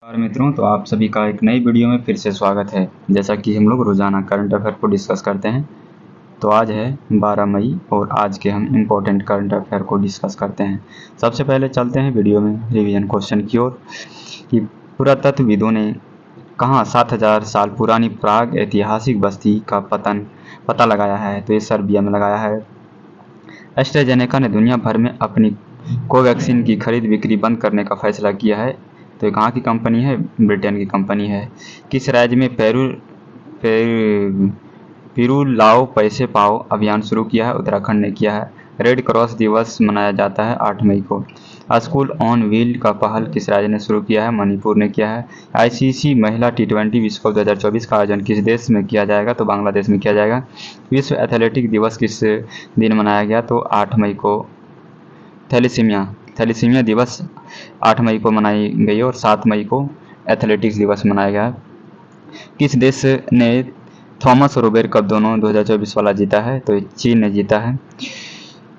नमस्कार मित्रों, तो आप सभी का एक नई वीडियो में फिर से स्वागत है। जैसा कि हम लोग रोजाना करंट अफेयर को डिस्कस करते हैं, तो आज है 12 मई और आज के हम इम्पोर्टेंट करंट अफेयर को डिस्कस करते हैं। सबसे पहले चलते हैं वीडियो में रिवीजन क्वेश्चन की ओर कि पुरातत्वविदों ने कहाँ 7000 साल पुरानी प्राग ऐतिहासिक बस्ती का पता लगाया है। तो ये सर्बिया में लगाया है। एस्ट्राजेनेका ने दुनिया भर में अपनी कोवैक्सीन की खरीद बिक्री बंद करने का फैसला किया है। तो ये कहाँ की कंपनी है? ब्रिटेन की कंपनी है। किस राज्य में पेरू लाओ पैसे पाओ अभियान शुरू किया है? उत्तराखंड ने किया है। रेड क्रॉस दिवस मनाया जाता है 8 मई को। स्कूल ऑन व्हील का पहल किस राज्य ने शुरू किया है? मणिपुर ने किया है। आईसीसी महिला T20 विश्व कप 2024 का आयोजन किस देश में किया जाएगा? तो बांग्लादेश में किया जाएगा। विश्व एथलेटिक दिवस किस दिन मनाया गया? तो 8 मई को। थैलेसीमिया दिवस 8 मई को मनाई गई और 7 मई को एथलेटिक्स दिवस मनाया गया। किस देश ने थॉमस और उबेर कप दोनों 2024 वाला जीता है? तो चीन ने जीता है।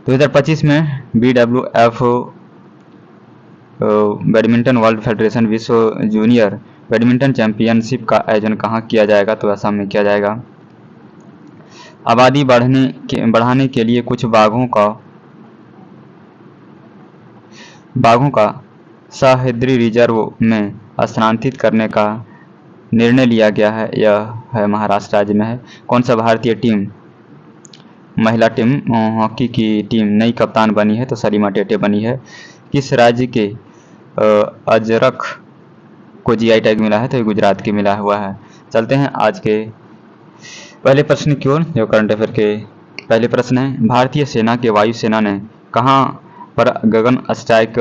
2025 में BWF बैडमिंटन वर्ल्ड फेडरेशन विश्व जूनियर बैडमिंटन चैंपियनशिप का आयोजन कहाँ किया जाएगा? तो असम में किया जाएगा। आबादी बढ़ाने के लिए कुछ बाघों का सह्याद्री रिजर्व में स्थानांतरित करने का निर्णय लिया गया है। यह है महाराष्ट्र राज्य में है। कौन सा भारतीय टीम महिला टीम हॉकी की टीम नई कप्तान बनी है? तो सलीमा टेटे बनी है। किस राज्य के अजरक को GI टैग मिला है? तो ये गुजरात के मिला हुआ है। चलते हैं आज के पहले प्रश्न की ओर, जो करंट अफेयर के पहले प्रश्न है। भारतीय सेना के वायुसेना ने कहाँ पर गगन स्ट्राइक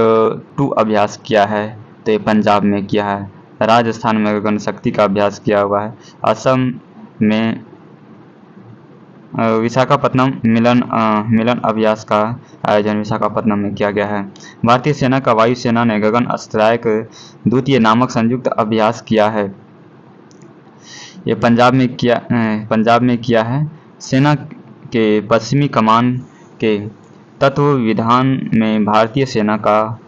2 अभ्यास किया है? तो ये पंजाब में किया है। राजस्थान में गगन शक्ति का अभ्यास किया हुआ है। असम में विशाखापत्तनम मिलन अभ्यास का आयोजन विशाखापत्तनम में किया गया है। भारतीय सेना का वायुसेना ने गगन स्ट्राइक 2 नामक संयुक्त अभ्यास किया है। ये पंजाब में किया है। सेना के पश्चिमी कमान के तत्वविधान में भारतीय सेना का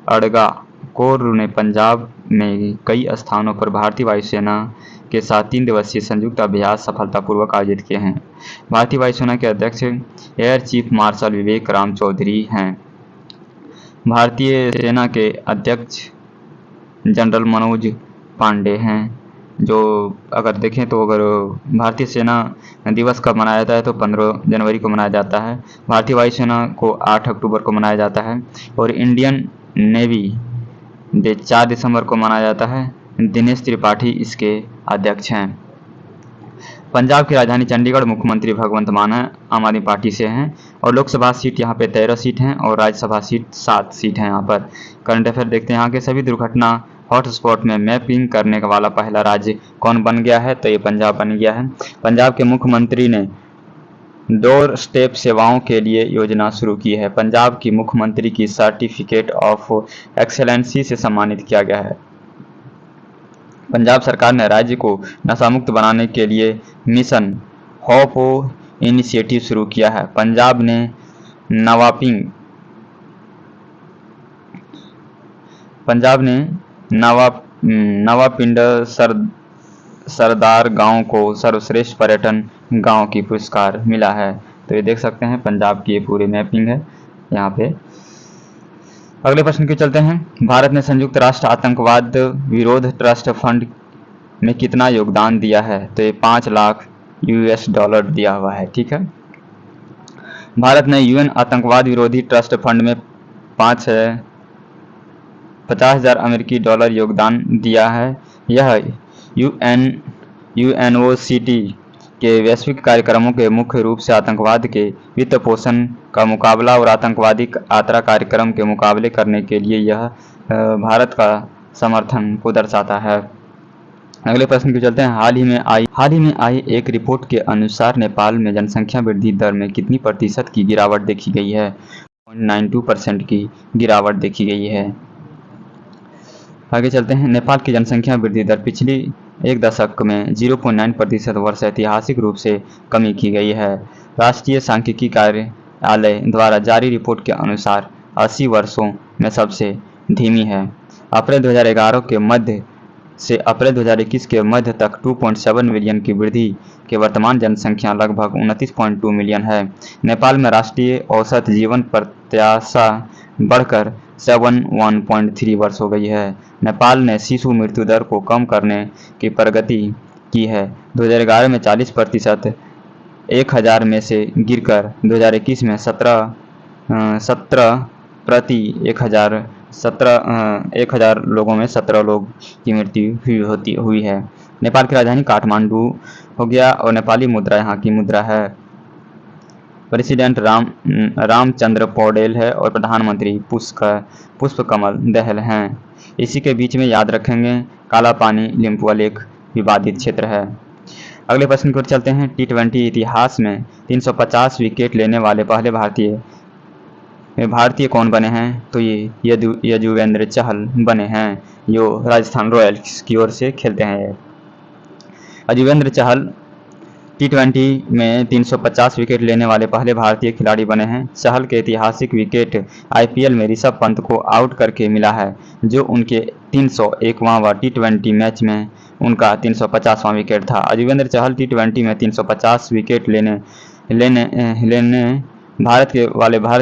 अड़गा कोर ने पंजाब में कई स्थानों पर भारतीय वायुसेना के साथ 3 दिवसीय संयुक्त अभ्यास सफलतापूर्वक आयोजित किए हैं। भारतीय वायुसेना के अध्यक्ष एयर चीफ मार्शल विवेक राम चौधरी हैं। भारतीय सेना के अध्यक्ष जनरल मनोज पांडे हैं। जो अगर देखें तो अगर भारतीय सेना दिवस कब मनाया जाता है? तो 15 जनवरी को मनाया जाता है। भारतीय वायुसेना को 8 अक्टूबर को मनाया जाता है और इंडियन नेवी डे 4 दिसंबर को मनाया जाता है। दिनेश त्रिपाठी इसके अध्यक्ष हैं। पंजाब की राजधानी चंडीगढ़, मुख्यमंत्री भगवंत मान आम आदमी पार्टी से हैं और लोकसभा सीट यहाँ पे 13 सीट हैं और राज्यसभा सीट 7 सीट हैं। यहाँ पर करंट अफेयर देखते हैं। यहाँ के सभी दुर्घटना हॉटस्पॉट में मैपिंग करने वाला पहला राज्य कौन बन गया है? तो ये पंजाब बन गया है। पंजाब के मुख्यमंत्री ने डोर स्टेप सेवाओं के लिए योजना शुरू की है। पंजाब की मुख्यमंत्री की सर्टिफिकेट ऑफ एक्सेलेंसी से सम्मानित किया गया है। पंजाब सरकार ने राज्य को नशामुक्त बनाने के लिए मिशन होप इनिशिएटिव शुरू किया है। पंजाब ने नवापिंड सरदार गांव को सर्वश्रेष्ठ पर्यटन गांव की पुरस्कार मिला है। तो ये देख सकते हैं पंजाब की ये पूरी मैपिंग है यहाँ पे। अगले प्रश्न के चलते हैं। भारत ने संयुक्त राष्ट्र आतंकवाद विरोध ट्रस्ट फंड में कितना योगदान दिया है? तो ये $5 लाख दिया हुआ है। ठीक है। भारत ने UN आतंकवाद विरोधी ट्रस्ट फंड में 50,000 अमेरिकी डॉलर योगदान दिया है। यह UNOCT के वैश्विक कार्यक्रमों के मुख्य रूप से आतंकवाद के वित्त पोषण का मुकाबला और आतंकवादी यात्रा कार्यक्रम के मुकाबले करने के लिए यह भारत का समर्थन को दर्शाता है। अगले प्रश्न की चलते हैं। हाल ही में आई एक रिपोर्ट के अनुसार नेपाल में जनसंख्या वृद्धि दर में कितनी प्रतिशत की गिरावट देखी गई है? 0.92% की गिरावट देखी गई है। आगे चलते हैं। नेपाल की जनसंख्या वृद्धि दर पिछली एक दशक में 0.9% वर्ष ऐतिहासिक रूप से कमी की गई है। राष्ट्रीय सांख्यिकी कार्यालय द्वारा जारी रिपोर्ट के अनुसार 80 वर्षों में सबसे धीमी है। अप्रैल 2011 के मध्य से अप्रैल 2021 के मध्य तक 2.7 मिलियन की वृद्धि के वर्तमान जनसंख्या लगभग 29.2 मिलियन है। नेपाल में राष्ट्रीय औसत जीवन प्रत्याशा बढ़कर 71.3 वर्ष हो गई है। नेपाल ने शिशु मृत्यु दर को कम करने की प्रगति की है। 2011 में 40% 1000 में से गिरकर 2021 में 17 प्रति 1000 लोगों में 17 लोग की मृत्यु हुई है। नेपाल की राजधानी काठमांडू हो गया और नेपाली मुद्रा यहाँ की मुद्रा है। प्रेसिडेंट रामचंद्र पौडेल है और प्रधानमंत्री पुष्पकमल दहल हैं। इसी के बीच में याद रखेंगे काला पानी लिम्पुआ लेक विवादित क्षेत्र है। अगले प्रश्न की ओर चलते हैं। T20 इतिहास में 350 विकेट लेने वाले पहले भारतीय कौन बने हैं? तो ये यजुवेंद्र चहल बने हैं, जो राजस्थान रॉयल्स की ओर से खेलते हैं। यजुवेंद्र चहल T20 में 350 विकेट लेने वाले पहले भारतीय खिलाड़ी बने हैं। चहल के ऐतिहासिक विकेट IPL में ऋषभ पंत को आउट करके मिला है, जो उनके 301वां T20 मैच में उनका 350वां विकेट था। यजुवेंद्र चहल T20 में 350 विकेट लेने भारत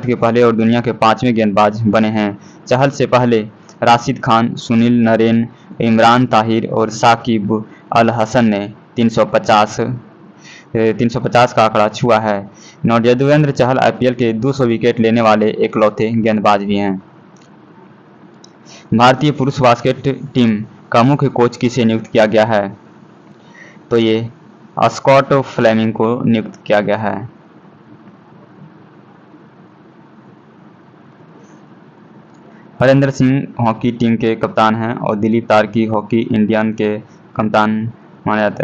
के पहले और दुनिया के 5वें गेंदबाज बने हैं। चहल से पहले राशिद खान, सुनील नरेन, इमरान ताहिर और साकिब अल हसन ने 350 का आंकड़ा छुआ है। यजुवेंद्र चहल IPL के 200 विकेट लेने वाले एकलौते गेंदबाज भी हैं। भारतीय पुरुष बास्केट टीम का मुख्य कोच किसे नियुक्त किया गया है? तो ये स्कॉट फ्लेमिंग को नियुक्त किया गया है। हरेंद्र सिंह हॉकी टीम के कप्तान हैं और दिलीप तारकी हॉकी इंडियन के कप्तान माने जाते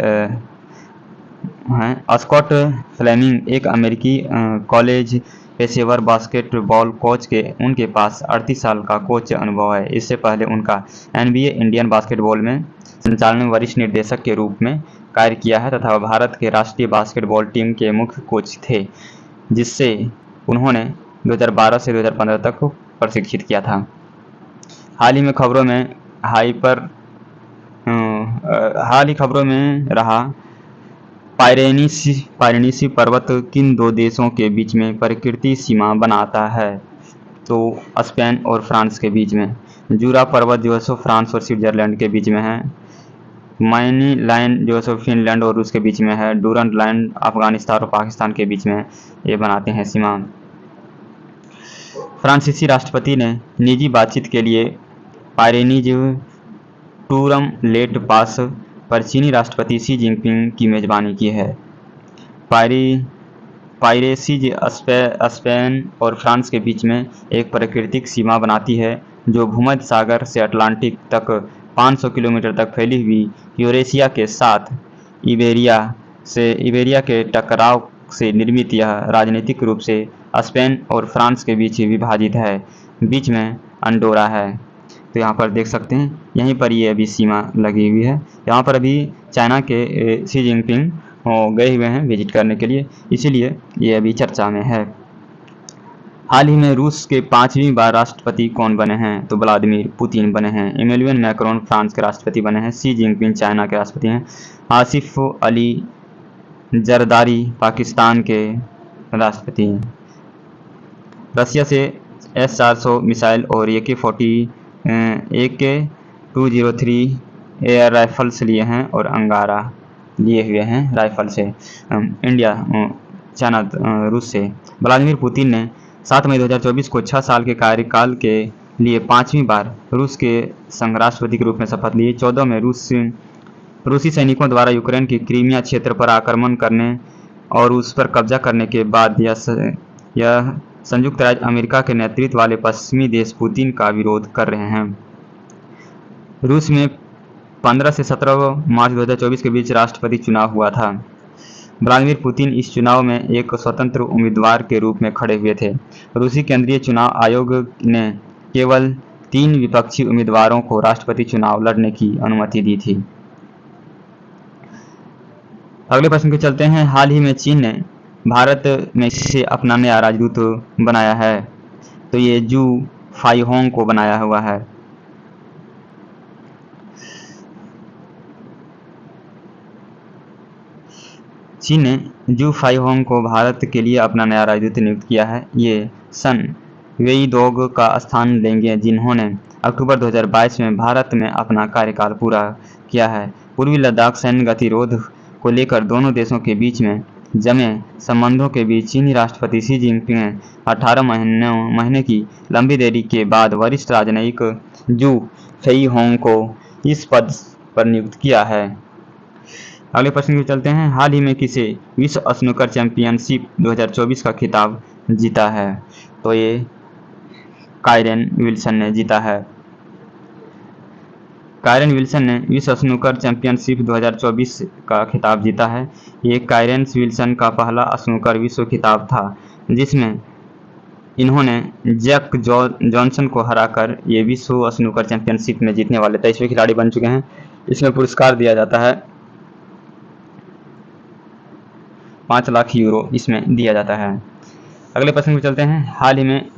हैं। स्कॉट फ्लेमिंग एक अमेरिकी कॉलेज पेशेवर बास्केटबॉल कोच के उनके पास 38 साल का कोच अनुभव है। इससे पहले उनका NBA इंडियन बास्केटबॉल में संचालन में वरिष्ठ निर्देशक के रूप में कार्य किया है तथा भारत के राष्ट्रीय बास्केटबॉल टीम के मुख्य कोच थे, जिससे उन्होंने 2012 से 2015 तक प्रशिक्षित किया था। हाल ही खबरों में रहा पायरेनीसी पर्वत किन दो देशों के बीच में प्राकृतिक सीमा बनाता है? तो स्पेन और फ्रांस के बीच में। जूरा पर्वत जो है फ्रांस और स्विट्जरलैंड के बीच में है। माइनी लाइन जो है फिनलैंड और रूस के बीच में है। डूरंट लाइन अफगानिस्तान और पाकिस्तान के बीच में ये बनाते हैं सीमा। फ्रांसीसी राष्ट्रपति ने निजी बातचीत के लिए पायरेनीज टूरम लेट पास पर चीनी राष्ट्रपति शी जिनपिंग की मेजबानी की है। पायरेसीज स्पेन और फ्रांस के बीच में एक प्राकृतिक सीमा बनाती है, जो भूमध्य सागर से अटलांटिक तक 500 किलोमीटर तक फैली हुई यूरेशिया के साथ इबेरिया के टकराव से निर्मित यह राजनीतिक रूप से स्पेन और फ्रांस के बीच विभाजित है। बीच में अंडोरा है। तो यहाँ पर देख सकते हैं, यहीं पर ये अभी सीमा लगी हुई है। यहाँ पर अभी चाइना के शी जिनपिंग गए हुए हैं विजिट करने के लिए, इसीलिए ये अभी चर्चा में है। हाल ही में रूस के 5वीं बार राष्ट्रपति कौन बने हैं? तो व्लादिमीर पुतिन बने हैं। इमैनुअल मैक्रोन फ्रांस के राष्ट्रपति बने हैं। शी जिनपिंग चाइना के राष्ट्रपति हैं। आसिफ अली जरदारी पाकिस्तान के राष्ट्रपति हैं। रसिया से S-400 मिसाइल और AK-203 एयर राइफल्स लिए हैं और अंगारा लिए हुए हैं राइफल से चाइना रूस से। व्लादिमीर पुतिन ने 7 मई 2024 को 6 साल के कार्यकाल के लिए 5वीं बार रूस के संघ राष्ट्रपति के रूप में शपथ ली। 14 में रूसी सैनिकों द्वारा यूक्रेन की क्रीमिया क्षेत्र पर आक्रमण करने और उस पर कब्जा करने के बाद यह संयुक्त राज्य अमेरिका के नेतृत्व वाले पश्चिमी देश पुतिन का विरोध कर रहे हैं। रूस में 15 से 17 मार्च 2024 के बीच राष्ट्रपति चुनाव हुआ था। व्लादिमीर पुतिन इस चुनाव में एक स्वतंत्र उम्मीदवार के रूप में खड़े हुए थे। रूसी केंद्रीय चुनाव आयोग ने केवल 3 विपक्षी उम्मीदवारों को राष्ट्रपति चुनाव लड़ने की अनुमति दी थी। अगले प्रश्न के चलते हैं। हाल ही में चीन ने भारत में से अपना नया राजदूत बनाया है। तो ये जू फाइहोंग को बनाया हुआ है। चीन ने जू फाइहोंग को भारत के लिए अपना नया राजदूत नियुक्त किया है। ये सन वेईडोग का स्थान लेंगे, जिन्होंने अक्टूबर 2022 में भारत में अपना कार्यकाल पूरा किया है। पूर्वी लद्दाख सैन्य गतिरोध को लेकर दोनों देशों के बीच में जमे संबंधों के बीच चीनी राष्ट्रपति शी जिनपिंग ने 18 महीने की लंबी देरी के बाद वरिष्ठ राजनयिक जू फेईहोंग को इस पद पर नियुक्त किया है। अगले प्रश्न की चलते हैं। हाल ही में किसे विश्व स्नूकर चैंपियनशिप 2024 का खिताब जीता है? तो ये कायरन विल्सन ने जीता है। कायरन विल्सन ने विश्व स्नूकर चैंपियनशिप 2024 का खिताब जीता है। ये कायरन विल्सन का पहला स्नूकर विश्व खिताब था, जिसमें इन्होंने जैक जॉनसन को हराकर ये विश्व स्नूकर चैंपियनशिप में जीतने वाले 23वें खिलाड़ी बन चुके हैं। इसमें पुरस्कार दिया जाता है 5 लाख यूरो इसमें दिया जाता है। अगले प्रश्न में चलते हैं। हाल ही में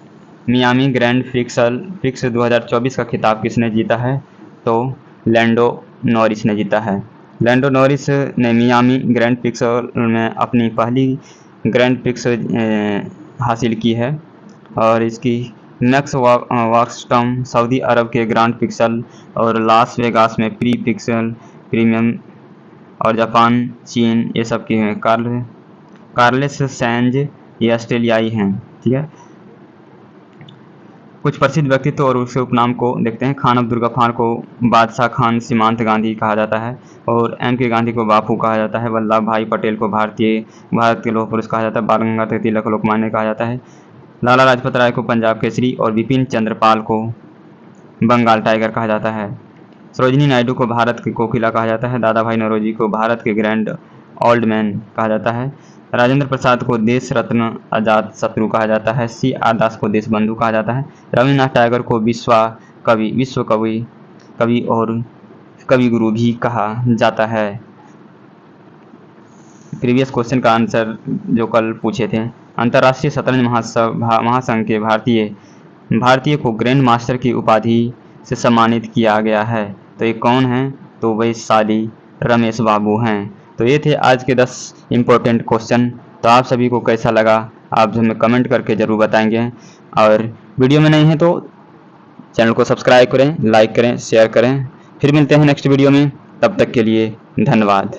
मियामी ग्रैंड प्रिक्स 2024 का खिताब किसने जीता है? तो लैंडो नॉरिस ने जीता है। लैंडो नॉरिस ने मियामी ग्रैंड प्रिक्स में अपनी पहली ग्रैंड प्रिक्स हासिल की है और इसकी मैक्स वॉक्सटम सऊदी अरब के ग्रांड पिक्सल और लास वेगास में प्री पिक्सल प्रीमियम और जापान, चीन ये सब की हैं। कार्लेस सैंज ये ऑस्ट्रेलियाई हैं। ठीक है, कुछ प्रसिद्ध व्यक्तित्व और उसके उपनाम को देखते हैं। खान अब्दुल गफ्फार को बादशाह खान सीमांत गांधी कहा जाता है और M.K. गांधी को बापू कहा जाता है। वल्लभ भाई पटेल को भारत के लौह पुरुष कहा जाता है। बाल गंगाधर तिलक को लोकमान्य कहा जाता है। लाला लाजपत राय को पंजाब केसरी और बिपिन चंद्र पाल को बंगाल टाइगर कहा जाता है। सरोजिनी नायडू को भारत की कोकिला कहा जाता है। दादा भाई नौरोजी को भारत के ग्रैंड ओल्ड मैन कहा जाता है। राजेंद्र प्रसाद को देश रत्न अजात शत्रु कहा जाता है। C.R. दास को देश बंधु कहा जाता है। रविन्द्रनाथ टैगोर को विश्व कवि और कवि गुरु भी कहा जाता है। प्रीवियस क्वेश्चन का आंसर जो कल पूछे थे। अंतर्राष्ट्रीय शतरंज महासंघ के भारतीय को ग्रैंड मास्टर की उपाधि से सम्मानित किया गया है। तो ये कौन है? तो वैशाली रमेश बाबू हैं। तो ये थे आज के 10 इम्पोर्टेंट क्वेश्चन। तो आप सभी को कैसा लगा आप हमें कमेंट करके ज़रूर बताएंगे और वीडियो में नहीं है तो चैनल को सब्सक्राइब करें, लाइक करें, शेयर करें। फिर मिलते हैं नेक्स्ट वीडियो में, तब तक के लिए धन्यवाद।